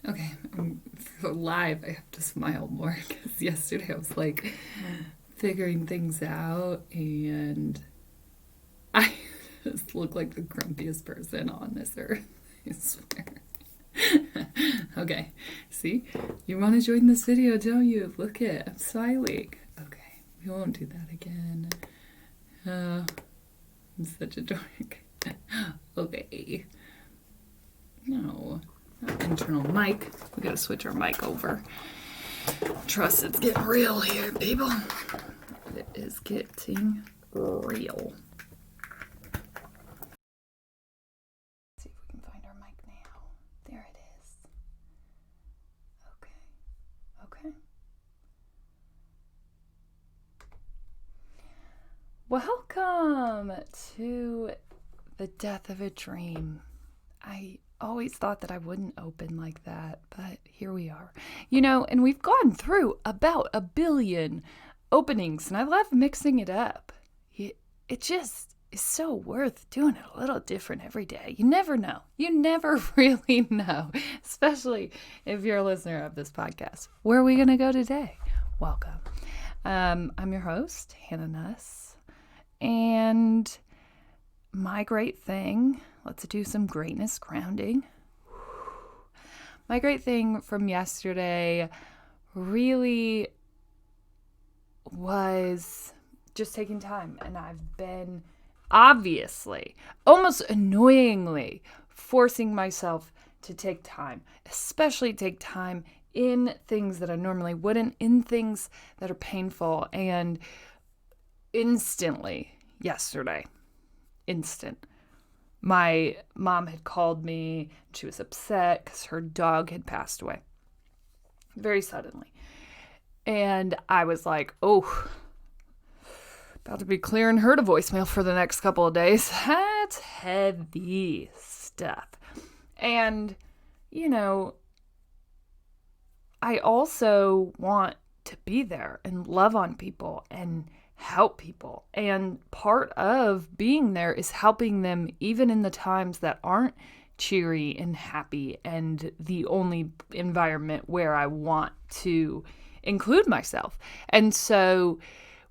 Okay, for live, I have to smile more because yesterday I was like figuring things out and I just look like the grumpiest person on this earth. I swear. Okay, see? You want to join this video, don't you? Look it, I'm smiling. Okay, we won't do that again. I'm such a dork. Okay. No, not internal mic. We gotta switch our mic over. Trust it's getting real here, people. It is getting real. Let's see if we can find our mic now. There it is. Okay. Welcome to the death of a dream. I always thought that I wouldn't open like that, but here we are. And we've gone through about 1 billion openings, and I love mixing it up. It just is so worth doing it a little different every day. You never know. You never really know, especially if you're a listener of this podcast. Where are we going to go today? Welcome. I'm your host, Hanna Nuss, and my great thing, let's do some greatness grounding. My great thing from yesterday really was just taking time. And I've been obviously, almost annoyingly, forcing myself to take time, especially take time in things that I normally wouldn't, in things that are painful. And instantly, yesterday, my mom had called me. She was upset because her dog had passed away very suddenly. And I was like, oh, about to be clearing her to voicemail for the next couple of days. That's heavy stuff. And, I also want to be there and love on people and help people. And part of being there is helping them even in the times that aren't cheery and happy and the only environment where I want to include myself. And so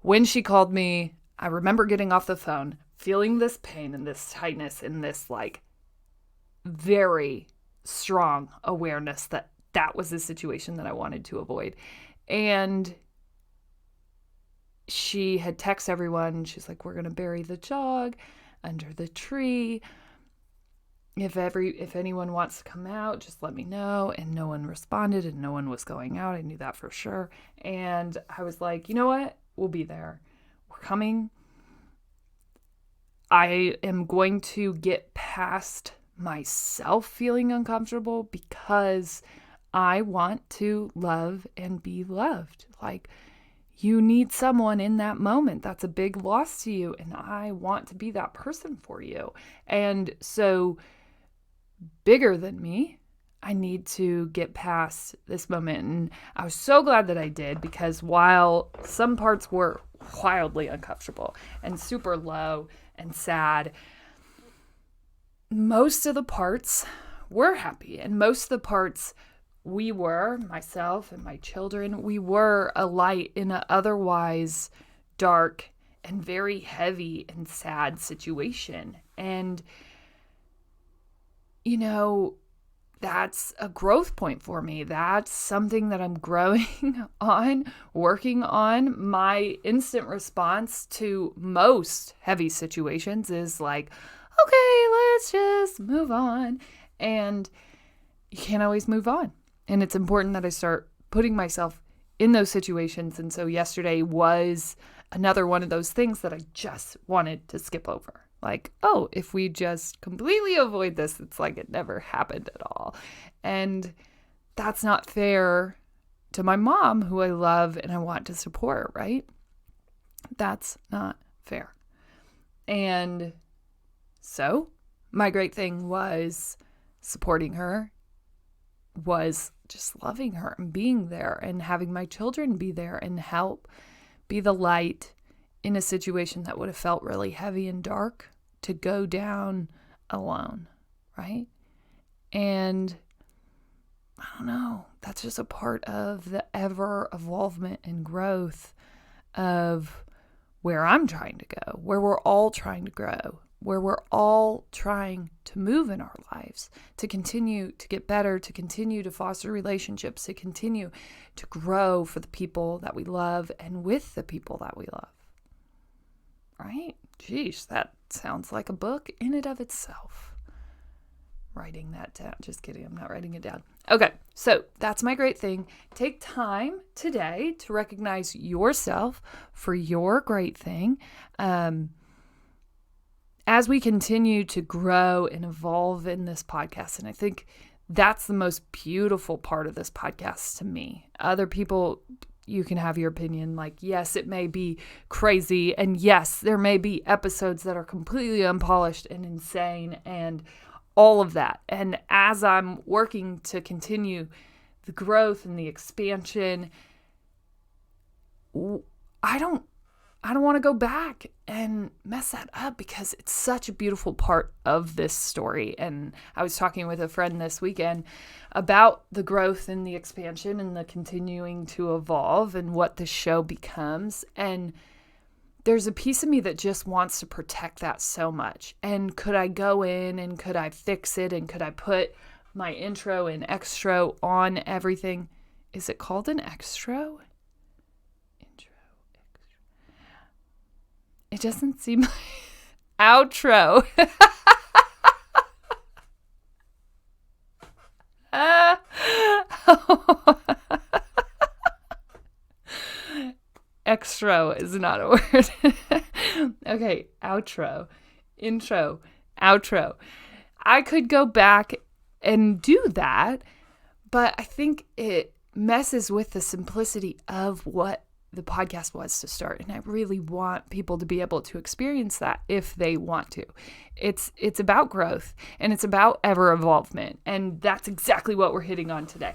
when she called me, I remember getting off the phone, feeling this pain and this tightness and this very strong awareness that that was the situation that I wanted to avoid. And she had texted everyone. She's like, we're going to bury the dog under the tree. If anyone wants to come out, just let me know. And no one responded and no one was going out. I knew that for sure. And I was like, you know what? We'll be there. We're coming. I am going to get past myself feeling uncomfortable because I want to love and be loved. You need someone in that moment. That's a big loss to you. And I want to be that person for you. And so bigger than me, I need to get past this moment. And I was so glad that I did, because while some parts were wildly uncomfortable and super low and sad, most of the parts were happy. And most of the parts myself and my children, we were a light in an otherwise dark and very heavy and sad situation. And, that's a growth point for me. That's something that I'm growing on, working on. My instant response to most heavy situations is like, okay, let's just move on. And you can't always move on. And it's important that I start putting myself in those situations. And so yesterday was another one of those things that I just wanted to skip over. If we just completely avoid this, it's like it never happened at all. And that's not fair to my mom, who I love and I want to support, right? That's not fair. And so my great thing was supporting her, was just loving her and being there and having my children be there and help be the light in a situation that would have felt really heavy and dark to go down alone, right? And I don't know. That's just a part of the ever evolvement and growth of where I'm trying to go, where we're all trying to grow, where we're all trying to move in our lives, to continue to get better, to continue to foster relationships, to continue to grow for the people that we love and with the people that we love. Right? Geez, that sounds like a book in and of itself. Writing that down. Just kidding. I'm not writing it down. Okay. So that's my great thing. Take time today to recognize yourself for your great thing. As we continue to grow and evolve in this podcast, and I think that's the most beautiful part of this podcast to me. Other people, you can have your opinion. Like, yes, it may be crazy. And yes, there may be episodes that are completely unpolished and insane and all of that. And as I'm working to continue the growth and the expansion, I don't want to go back and mess that up because it's such a beautiful part of this story. And I was talking with a friend this weekend about the growth and the expansion and the continuing to evolve and what the show becomes. And there's a piece of me that just wants to protect that so much. And could I go in and could I fix it? And could I put my intro and extro on everything? Is it called an extro? It doesn't seem like outro. Extro is not a word. Okay, outro, intro, outro. I could go back and do that, but I think it messes with the simplicity of what the podcast was to start. And I really want people to be able to experience that if they want to. It's about growth and it's about ever evolvement. And that's exactly what we're hitting on today.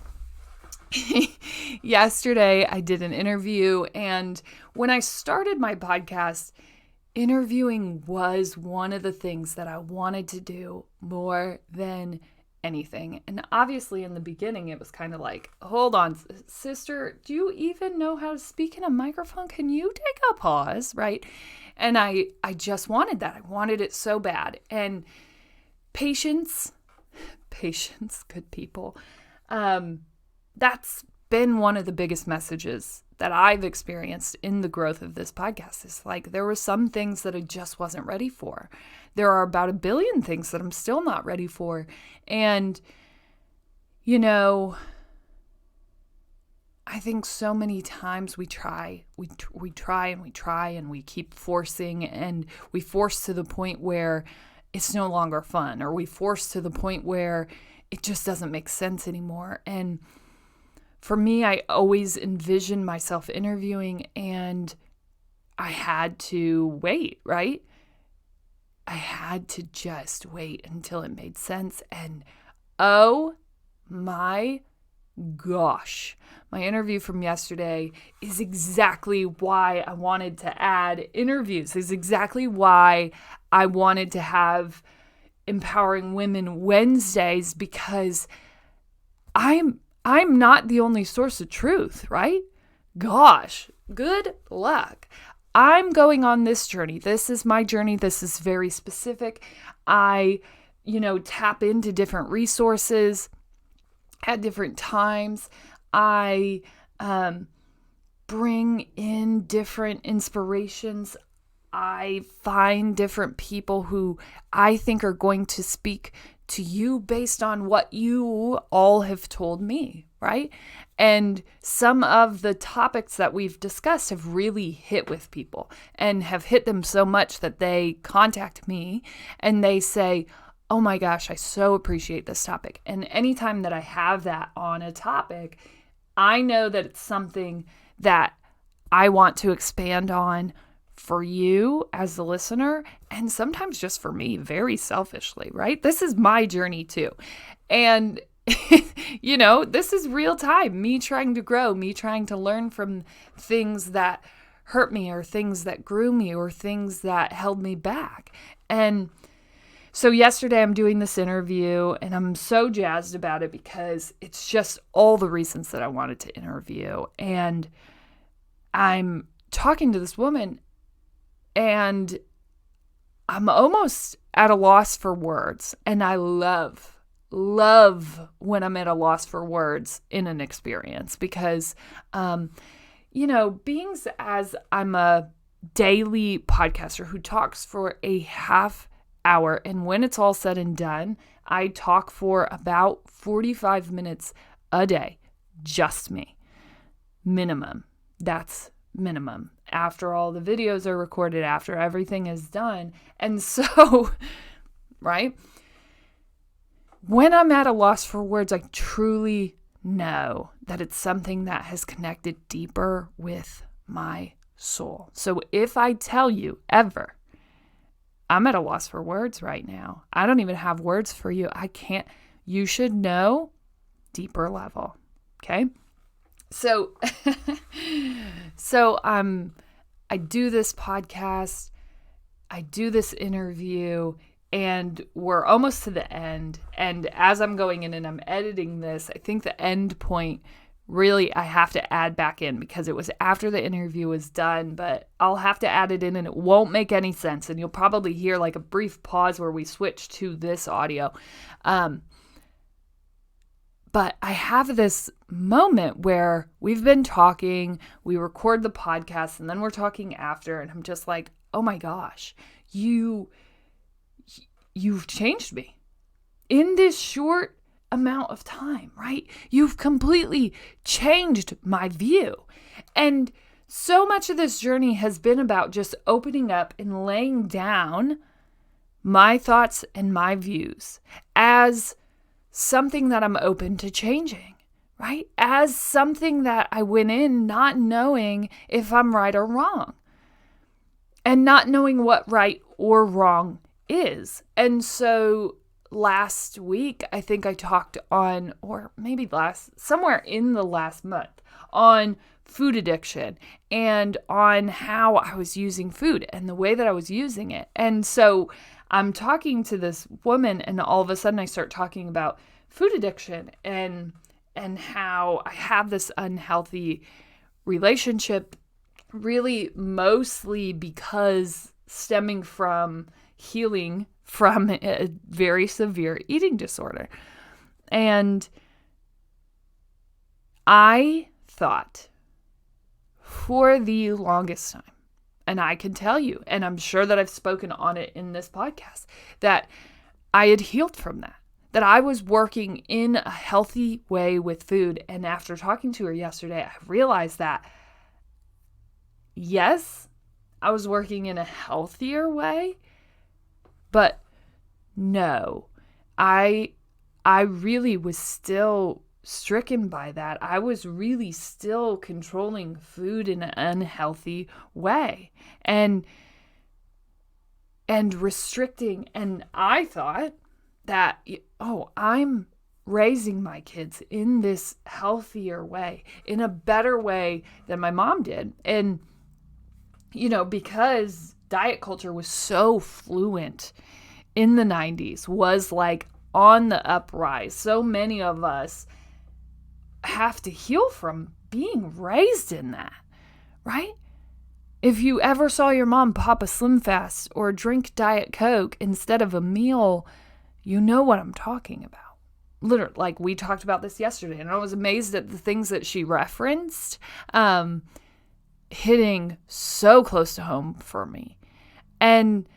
Yesterday, I did an interview, and when I started my podcast, interviewing was one of the things that I wanted to do more than anything. And obviously in the beginning, it was kind of like, hold on, sister, do you even know how to speak in a microphone? Can you take a pause? Right? And I just wanted that. I wanted it so bad. And patience, good people. That's been one of the biggest messages that I've experienced in the growth of this podcast. Is like there were some things that I just wasn't ready for. There are about 1 billion things that I'm still not ready for. And, you know, I think so many times we try and we keep forcing, and we force to the point where it's no longer fun, or we force to the point where it just doesn't make sense anymore. And for me, I always envisioned myself interviewing, and I had to wait, right? I had to just wait until it made sense. And oh my gosh, my interview from yesterday is exactly why I wanted to add interviews. Is exactly why I wanted to have Empowering Women Wednesdays, because I'm not the only source of truth, right? Gosh, good luck. I'm going on this journey. This is my journey. This is very specific. I, tap into different resources at different times. I bring in different inspirations. I find different people who I think are going to speak to you based on what you all have told me, right? And some of the topics that we've discussed have really hit with people and have hit them so much that they contact me and they say, oh my gosh, I so appreciate this topic. And anytime that I have that on a topic, I know that it's something that I want to expand on for you as the listener, and sometimes just for me, very selfishly, right? This is my journey too. And, this is real time, me trying to grow, me trying to learn from things that hurt me or things that grew me or things that held me back. And So yesterday I'm doing this interview and I'm so jazzed about it because it's just all the reasons that I wanted to interview. And I'm talking to this woman and I'm almost at a loss for words. And I love when I'm at a loss for words in an experience because, being as I'm a daily podcaster who talks for a half hour, and when it's all said and done, I talk for about 45 minutes a day, just me. Minimum. That's minimum. After all the videos are recorded, after everything is done. And so, right? When I'm at a loss for words, I truly know that it's something that has connected deeper with my soul. So if I tell you ever, I'm at a loss for words right now. I don't even have words for you. I can't. You should know deeper level. Okay? So I do this podcast, I do this interview, and we're almost to the end. And as I'm going in and I'm editing this, I think the end point really I have to add back in because it was after the interview was done, but I'll have to add it in and it won't make any sense. And you'll probably hear like a brief pause where we switch to this audio. But I have this moment where we've been talking, we record the podcast, and then we're talking after, and I'm just like, oh my gosh, you've changed me in this short amount of time, right? You've completely changed my view. And so much of this journey has been about just opening up and laying down my thoughts and my views as something that I'm open to changing, right? As something that I went in not knowing if I'm right or wrong and not knowing what right or wrong is. And so last week, I think I talked on, or maybe somewhere in the last month, on food addiction and on how I was using food and the way that I was using it. And so I'm talking to this woman and all of a sudden I start talking about food addiction and how I have this unhealthy relationship, really mostly because stemming from healing from a very severe eating disorder. And I thought for the longest time, and I can tell you, and I'm sure that I've spoken on it in this podcast, that I had healed from that I was working in a healthy way with food. And after talking to her yesterday, I realized that, yes, I was working in a healthier way, but no, I really was still stricken by that. I was really still controlling food in an unhealthy way and restricting. And I thought that, I'm raising my kids in this healthier way, in a better way than my mom did. And, because diet culture was so fluent in the 90s, was like on the uprise. So many of us have to heal from being raised in that, right? If you ever saw your mom pop a Slim Fast or drink Diet Coke instead of a meal, you know what I'm talking about. Literally, like we talked about this yesterday, and I was amazed at the things that she referenced, hitting so close to home for me. And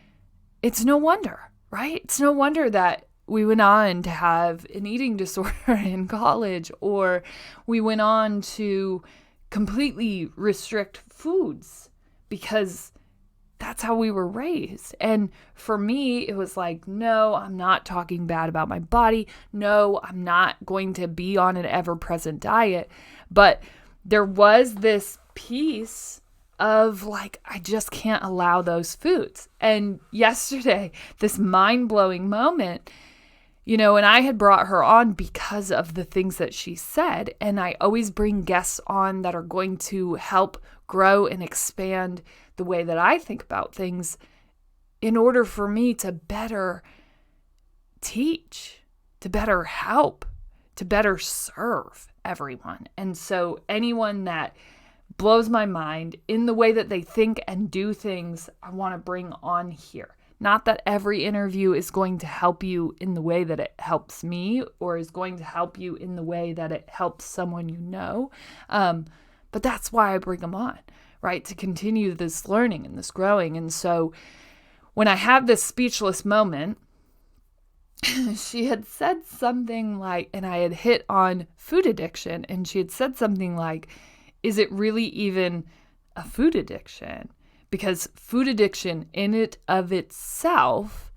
it's no wonder, right? It's no wonder that we went on to have an eating disorder in college, or we went on to completely restrict foods because that's how we were raised. And for me, it was like, no, I'm not talking bad about my body. No, I'm not going to be on an ever-present diet. But there was this piece of like, I just can't allow those foods. And yesterday, this mind-blowing moment, and I had brought her on because of the things that she said. And I always bring guests on that are going to help grow and expand the way that I think about things in order for me to better teach, to better help, to better serve everyone. And so anyone that blows my mind in the way that they think and do things, I want to bring on here. Not that every interview is going to help you in the way that it helps me or is going to help you in the way that it helps someone you know. But that's why I bring them on, right? To continue this learning and this growing. And so when I had this speechless moment, she had said something like, and I had hit on food addiction, and she had said something like, is it really even a food addiction? Because food addiction in it of itself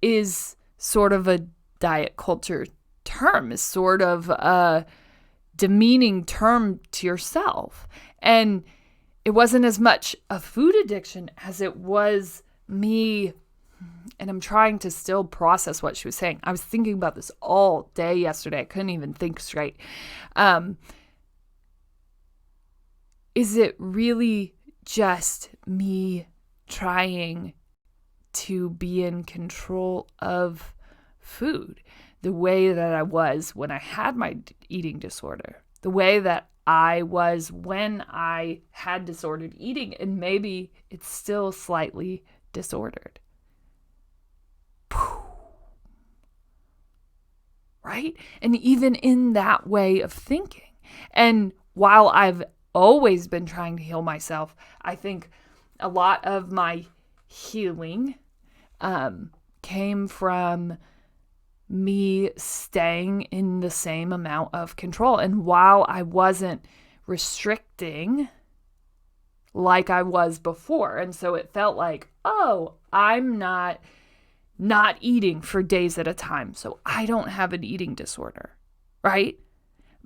is sort of a diet culture term, is sort of a demeaning term to yourself. And it wasn't as much a food addiction as it was me, and I'm trying to still process what she was saying. I was thinking about this all day yesterday. I couldn't even think straight. Is it really just me trying to be in control of food the way that I was when I had my eating disorder, the way that I was when I had disordered eating, and maybe it's still slightly disordered? Right? And even in that way of thinking, and while I've always been trying to heal myself, I think a lot of my healing came from me staying in the same amount of control. And while I wasn't restricting like I was before, and so it felt like, oh, I'm not eating for days at a time, so I don't have an eating disorder, right?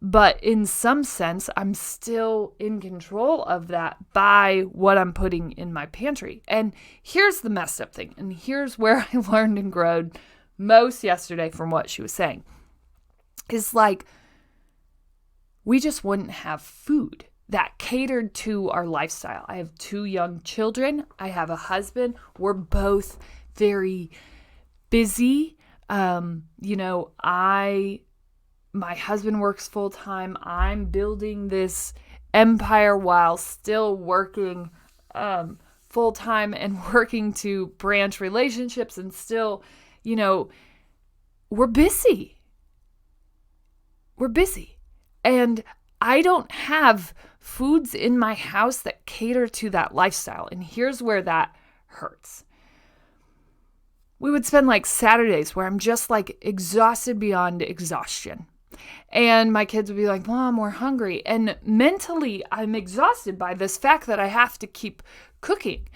But in some sense, I'm still in control of that by what I'm putting in my pantry. And here's the messed up thing, and here's where I learned and growed most yesterday from what she was saying, is like, we just wouldn't have food that catered to our lifestyle. I have 2 young children. I have a husband. We're both very busy. My husband works full time. I'm building this empire while still working full time and working to branch relationships, and still, we're busy. We're busy. And I don't have foods in my house that cater to that lifestyle. And here's where that hurts. We would spend like Saturdays where I'm just like exhausted beyond exhaustion. And my kids would be like, Mom, we're hungry. And mentally, I'm exhausted by this fact that I have to keep cooking.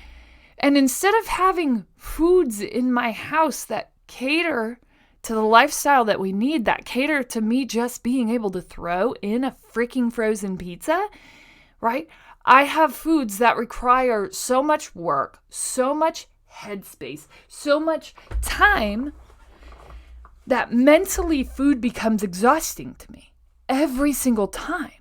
And instead of having foods in my house that cater to the lifestyle that we need, that cater to me just being able to throw in a freaking frozen pizza, right? I have foods that require so much work, so much headspace, so much time, that mentally food becomes exhausting to me every single time.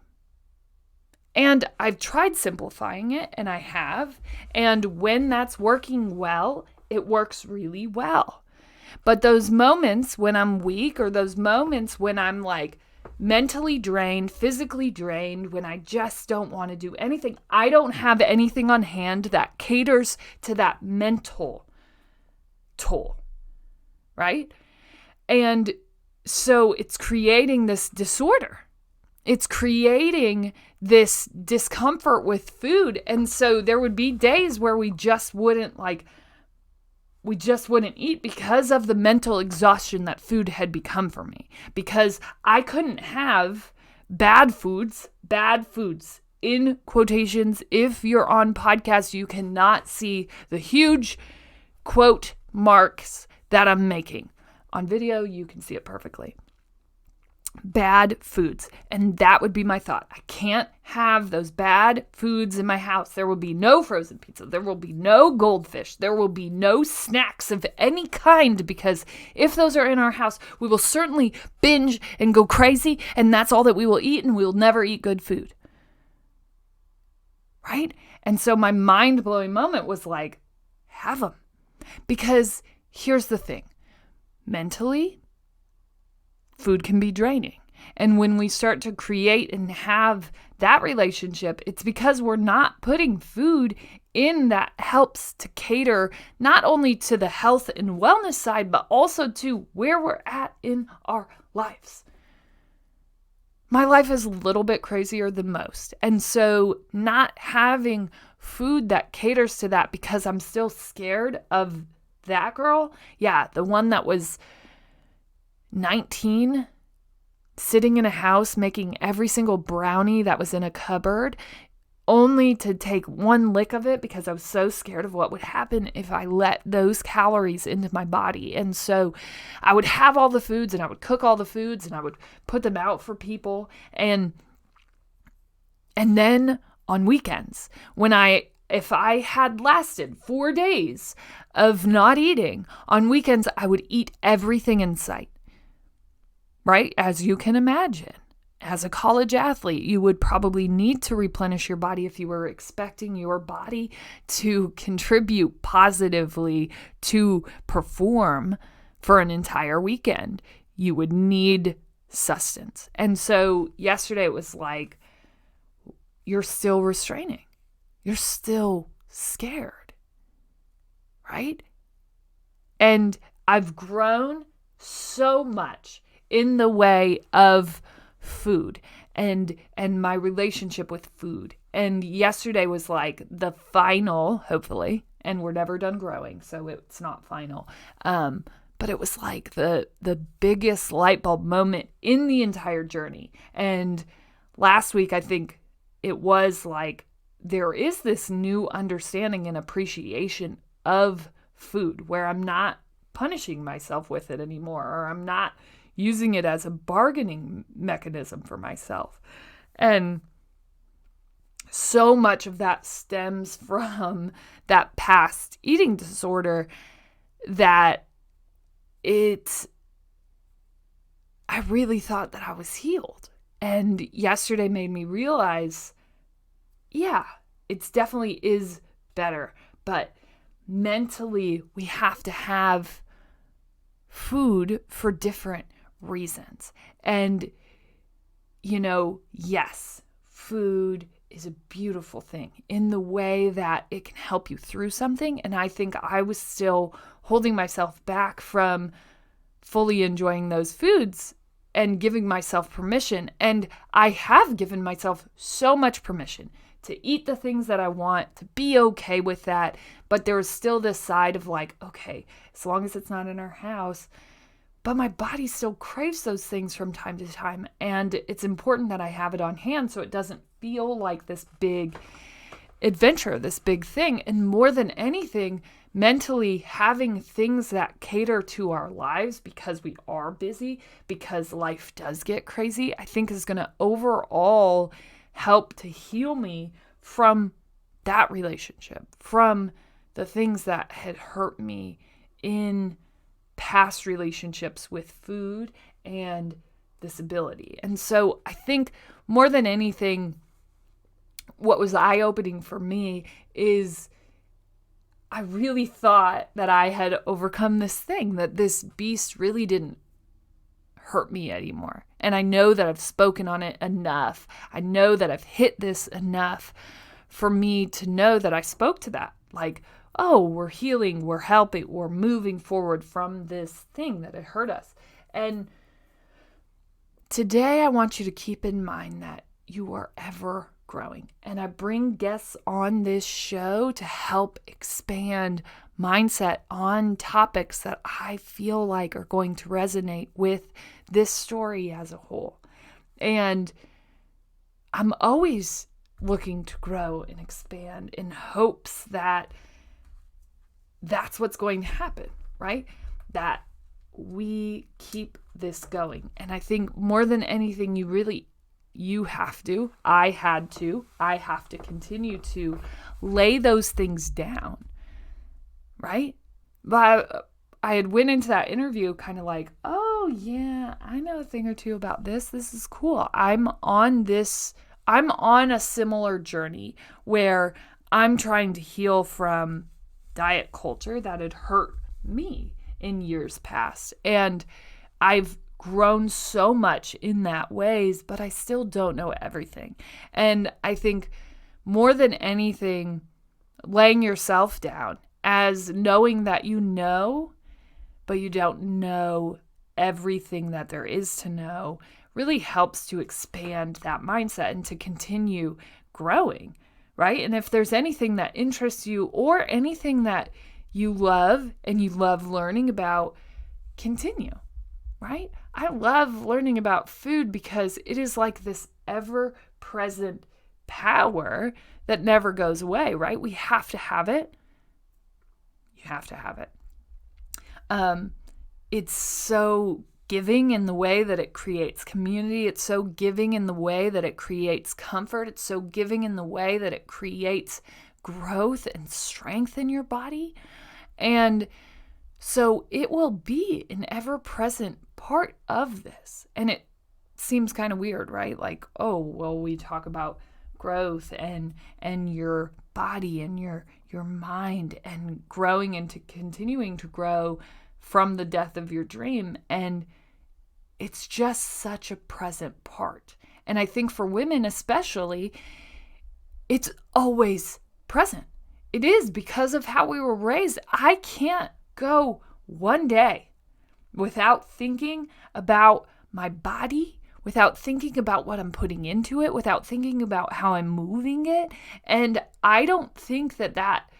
And I've tried simplifying it, and I have. And when that's working well, it works really well. But those moments when I'm weak, or those moments when I'm like mentally drained, physically drained, when I just don't want to do anything, I don't have anything on hand that caters to that mental toll, right? And so it's creating this disorder. It's creating this discomfort with food. And so there would be days where we just wouldn't eat because of the mental exhaustion that food had become for me. Because I couldn't have bad foods, in quotations. If you're on podcast, you cannot see the huge quote marks that I'm making. On video, you can see it perfectly. Bad foods. And that would be my thought. I can't have those bad foods in my house. There will be no frozen pizza. There will be no goldfish. There will be no snacks of any kind, because if those are in our house, we will certainly binge and go crazy, and that's all that we will eat, and we will never eat good food. Right? And so my mind-blowing moment was like, have them. Because here's the thing. Mentally, food can be draining. And when we start to create and have that relationship, it's because we're not putting food in that helps to cater not only to the health and wellness side, but also to where we're at in our lives. My life is a little bit crazier than most. And so not having food that caters to that because I'm still scared of that girl. Yeah, the one that was 19, sitting in a house making every single brownie that was in a cupboard, only to take one lick of it because I was so scared of what would happen if I let those calories into my body. And so I would have all the foods and I would cook all the foods and I would put them out for people. And then on weekends, if I had lasted 4 days of not eating, on weekends I would eat everything in sight. Right? As you can imagine. As a college athlete, you would probably need to replenish your body if you were expecting your body to contribute positively to perform for an entire weekend. You would need sustenance. And so yesterday it was like, you're still restraining. You're still scared, right? And I've grown so much in the way of food and my relationship with food. And yesterday was like the final, hopefully, and we're never done growing, so it's not final. But it was like the biggest light bulb moment in the entire journey. And last week, I think it was like there is this new understanding and appreciation of food where I'm not punishing myself with it anymore, or I'm not using it as a bargaining mechanism for myself. And so much of that stems from that past eating disorder that I really thought that I was healed. And yesterday made me realize, yeah, it definitely is better. But mentally, we have to have food for different reasons. And, yes, food is a beautiful thing in the way that it can help you through something. And I think I was still holding myself back from fully enjoying those foods and giving myself permission. And I have given myself so much permission to eat the things that I want, to be okay with that. But there was still this side of like, okay, as long as it's not in our house. But my body still craves those things from time to time. And it's important that I have it on hand so it doesn't feel like this big adventure, this big thing. And more than anything, mentally having things that cater to our lives because we are busy, because life does get crazy, I think is going to overall help to heal me from that relationship, from the things that had hurt me in past relationships with food and this ability. And so I think more than anything, what was eye-opening for me is I really thought that I had overcome this thing, that this beast really didn't hurt me anymore. And I know that I've spoken on it enough. I know that I've hit this enough for me to know that I spoke to that. Like, oh, we're healing, we're helping, we're moving forward from this thing that had hurt us. And today I want you to keep in mind that you are ever growing. And I bring guests on this show to help expand mindset on topics that I feel like are going to resonate with this story as a whole. And I'm always looking to grow and expand in hopes that that's what's going to happen, right? That we keep this going. And I think more than anything, you have to, I have to continue to lay those things down, right? But I had went into that interview kind of like, oh yeah, I know a thing or two about this. This is cool. I'm on a similar journey where I'm trying to heal from diet culture that had hurt me in years past. And I've grown so much in that ways, but I still don't know everything. And I think more than anything, laying yourself down as knowing that you know, but you don't know everything that there is to know really helps to expand that mindset and to continue growing, right? And if there's anything that interests you or anything that you love and you love learning about, continue, right? I love learning about food because it is like this ever-present power that never goes away, right? We have to have it. You have to have it. It's so giving in the way that it creates community. It's so giving in the way that it creates comfort. It's so giving in the way that it creates growth and strength in your body. And so it will be an ever-present part of this. And it seems kind of weird, right? Like, oh, well, we talk about growth and your body and your mind and growing into continuing to grow from the death of your dream. And it's just such a present part. And I think for women especially, it's always present. It is because of how we were raised. I can't go one day without thinking about my body, without thinking about what I'm putting into it, without thinking about how I'm moving it. And I don't think that that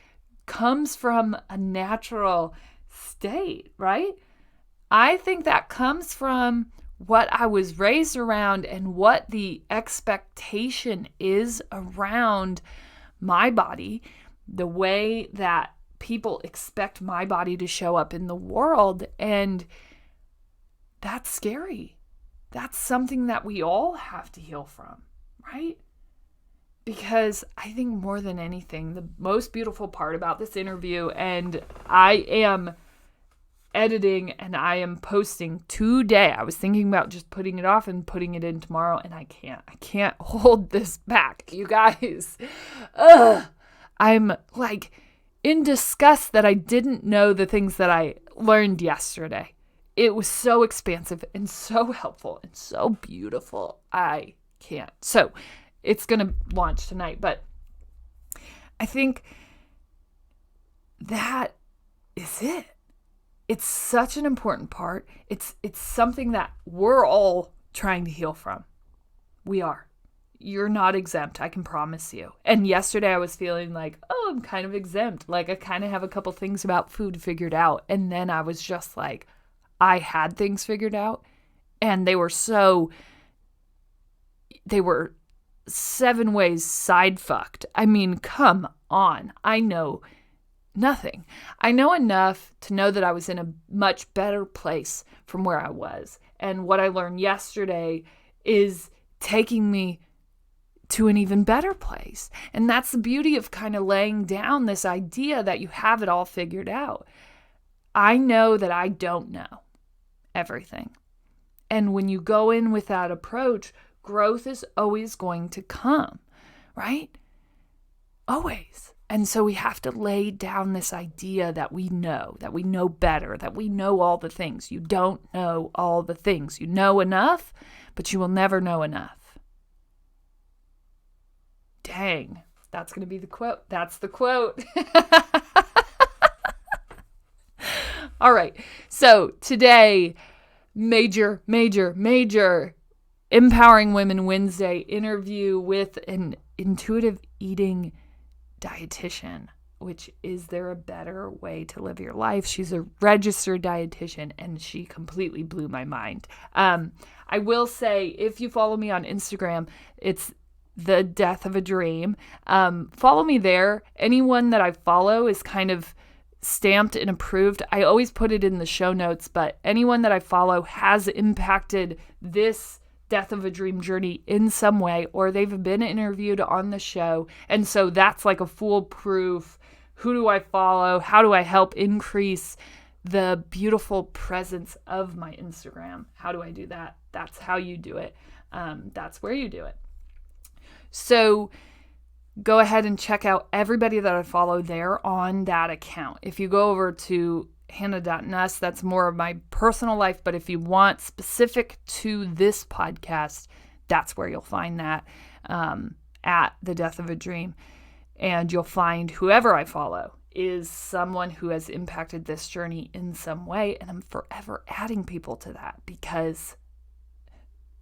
comes from a natural state, right? I think that comes from what I was raised around and what the expectation is around my body, the way that people expect my body to show up in the world. And that's scary. That's something that we all have to heal from, right? Because I think more than anything, the most beautiful part about this interview, and I am editing and I am posting today. I was thinking about just putting it off and putting it in tomorrow, and I can't hold this back, you guys. I'm like in disgust that I didn't know the things that I learned yesterday. It was so expansive and so helpful and so beautiful. I can't. So it's going to launch tonight, but I think that is it. It's such an important part. It's something that we're all trying to heal from. We are. You're not exempt, I can promise you. And yesterday I was feeling like, oh, I'm kind of exempt. Like I kind of have a couple things about food figured out. And then I was just like, I had things figured out. And they were 7 ways side fucked. I mean, come on. I know nothing. I know enough to know that I was in a much better place from where I was. And what I learned yesterday is taking me to an even better place. And that's the beauty of kind of laying down this idea that you have it all figured out. I know that I don't know everything. And when you go in with that approach, growth is always going to come, right? Always. And so we have to lay down this idea that we know better, that we know all the things. You don't know all the things. You know enough, but you will never know enough. Dang, that's going to be the quote. That's the quote. All right. So today, major Empowering Women Wednesday interview with an intuitive eating dietitian, which is there a better way to live your life? She's a registered dietitian and she completely blew my mind. I will say, if you follow me on Instagram, it's The Death of a Dream. Follow me there. Anyone that I follow is kind of stamped and approved. I always put it in the show notes, but anyone that I follow has impacted this Death of a Dream journey in some way, or they've been interviewed on the show. And so that's like a foolproof, who do I follow? How do I help increase the beautiful presence of my Instagram? How do I do that? That's how you do it. That's where you do it. So go ahead and check out everybody that I follow there on that account. If you go over to Hanna.Nuss. That's more of my personal life. But if you want specific to this podcast, that's where you'll find that at The Death of a Dream. And you'll find whoever I follow is someone who has impacted this journey in some way. And I'm forever adding people to that because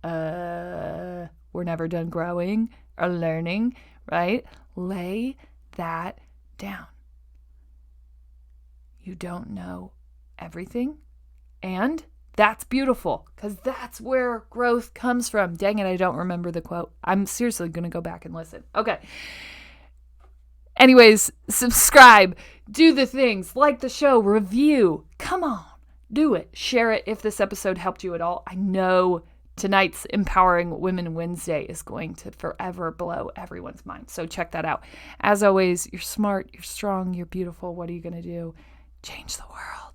we're never done growing or learning, right? Lay that down. You don't know everything. And that's beautiful because that's where growth comes from. Dang it, I don't remember the quote. I'm seriously going to go back and listen. Okay. Anyways, subscribe, do the things, like the show, review. Come on, do it. Share it if this episode helped you at all. I know tonight's Empowering Women Wednesday is going to forever blow everyone's mind. So check that out. As always, you're smart, you're strong, you're beautiful. What are you going to do? Change the world.